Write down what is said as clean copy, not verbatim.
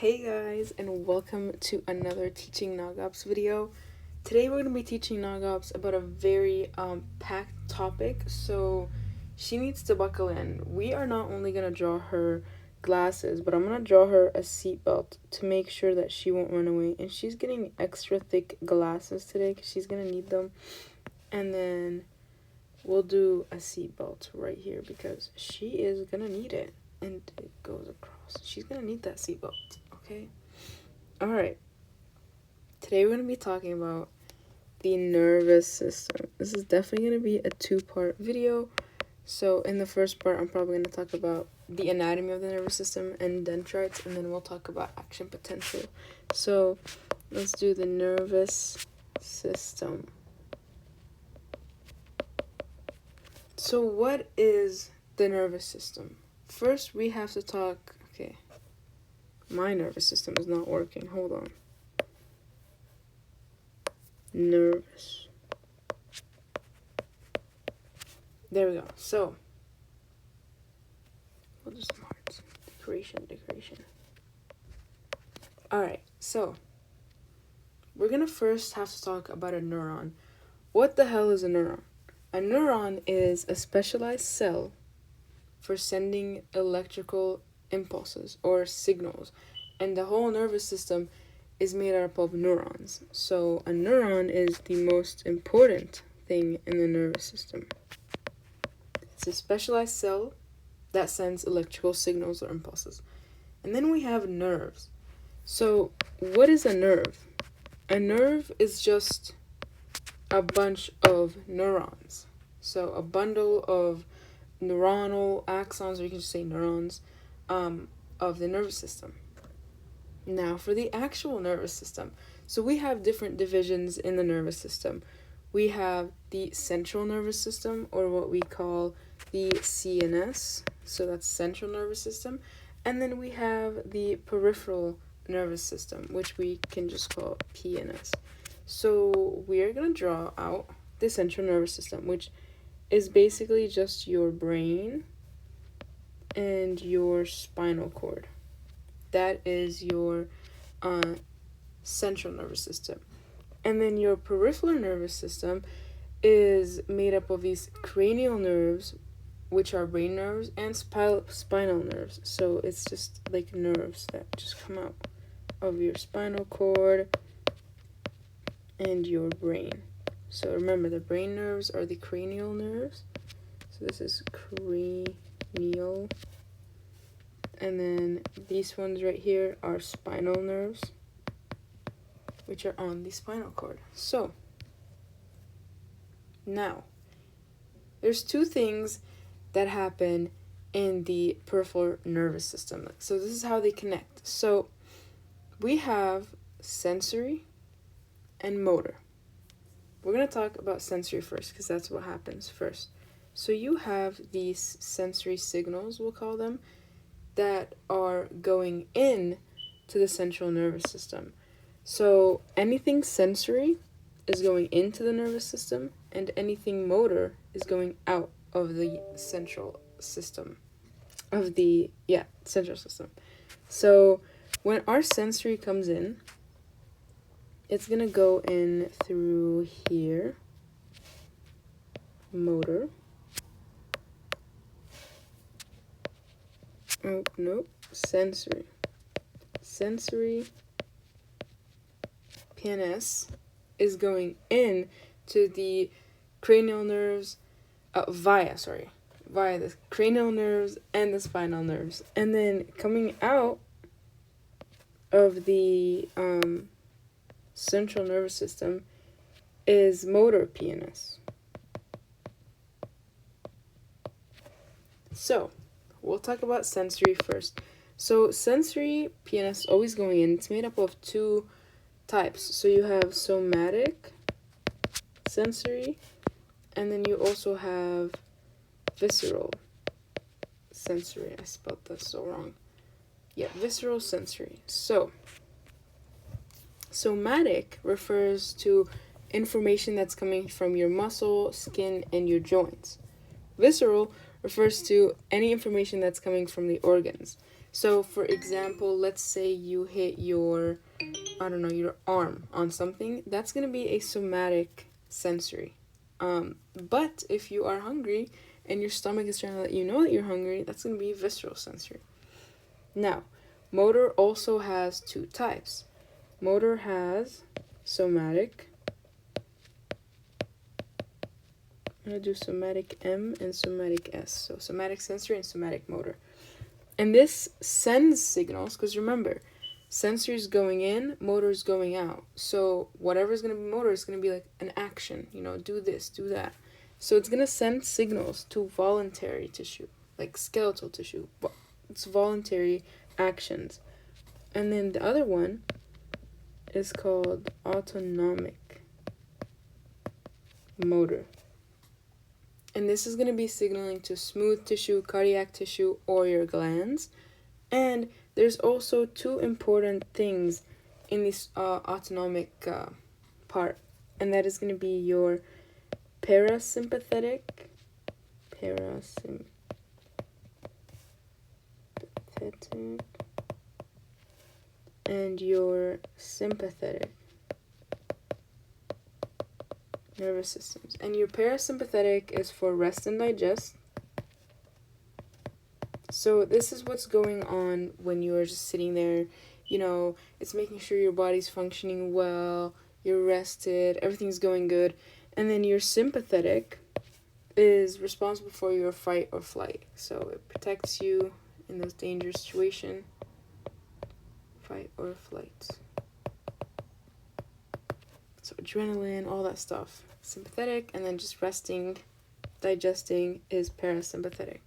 Hey guys, and welcome to another Teaching Nogops video. Today we're going to be teaching Nogops about a very packed topic, so she needs to buckle in. We are not only going to draw her glasses, but I'm going to draw her a seatbelt to make sure that she won't run away. And she's getting extra thick glasses today because she's going to need them. And then we'll do a seatbelt right here because she is going to need it. And it goes across. She's going to need that seatbelt. Okay. All right. Today we're going to be talking about the nervous system. This is definitely going to be a two-part video. So in the first part, I'm probably going to talk about the anatomy of the nervous system and dendrites, and then we'll talk about action potential. So let's do the nervous system. So what is the nervous system? First, we have to talk, okay. My nervous system is not working. Hold on. Nervous. There we go. So, we'll do some hearts. Decoration. Alright, so, we're going to first have to talk about a neuron. What the hell is a neuron? A neuron is a specialized cell for sending electrical impulses or signals, and the whole nervous system is made up of neurons. So a neuron is the most important thing in the nervous system. It's a specialized cell that sends electrical signals or impulses. And then we have nerves. So what is a nerve? A nerve is just a bunch of neurons. So a bundle of neuronal axons, or you can just say neurons, of the nervous system. Now, for the actual nervous system, so we have different divisions in the nervous system. We have the central nervous system, or what we call the CNS, so that's central nervous system, and then we have the peripheral nervous system, which we can just call PNS. So we are going to draw out the central nervous system, which is basically just your brain and your spinal cord. That is your central nervous system. And then your peripheral nervous system is made up of these cranial nerves, which are brain nerves, and spinal nerves. So it's just like nerves that just come out of your spinal cord and your brain. So remember, the brain nerves are the cranial nerves. So this is cranial. And then these ones right here are spinal nerves, which are on the spinal cord. So now, there's two things that happen in the peripheral nervous system. So this is how they connect. So we have sensory and motor. We're going to talk about sensory first because that's what happens first. So you have these sensory signals, we'll call them, that are going in to the central nervous system. So anything sensory is going into the nervous system, and anything motor is going out of the central system. Central system. So when our sensory comes in, it's going to go in through here, motor. Oh, nope, sensory. Sensory PNS is going in to the cranial nerves, via the cranial nerves and the spinal nerves. And then coming out of the central nervous system is motor PNS. So, we'll talk about sensory first. So sensory PNS always going in. It's made up of two types. So you have somatic sensory, and then you also have visceral sensory. I spelled that so wrong. Yeah, visceral sensory. So somatic refers to information that's coming from your muscle, skin, and your joints. Visceral refers to any information that's coming from the organs. So, for example, let's say you hit your, I don't know, your arm on something. That's going to be a somatic sensory. But if you are hungry and your stomach is trying to let you know that you're hungry, that's going to be visceral sensory. Now, motor also has two types. Motor has somatic. I'm going to do somatic M and somatic S. So somatic sensory and somatic motor. And this sends signals, because remember, sensory is going in, motor is going out. So whatever is going to be motor is going to be like an action, do this, do that. So it's going to send signals to voluntary tissue, like skeletal tissue. It's voluntary actions. And then the other one is called autonomic motor. And this is going to be signaling to smooth tissue, cardiac tissue, or your glands. And there's also two important things in this autonomic part. And that is going to be your parasympathetic and your sympathetic nervous systems. And your parasympathetic is for rest and digest. So this is what's going on when you are just sitting there. It's making sure your body's functioning well, you're rested, everything's going good. And then your sympathetic is responsible for your fight or flight. So it protects you in those dangerous situations. Fight or flight. So adrenaline, all that stuff. Sympathetic, and then just resting, digesting is parasympathetic.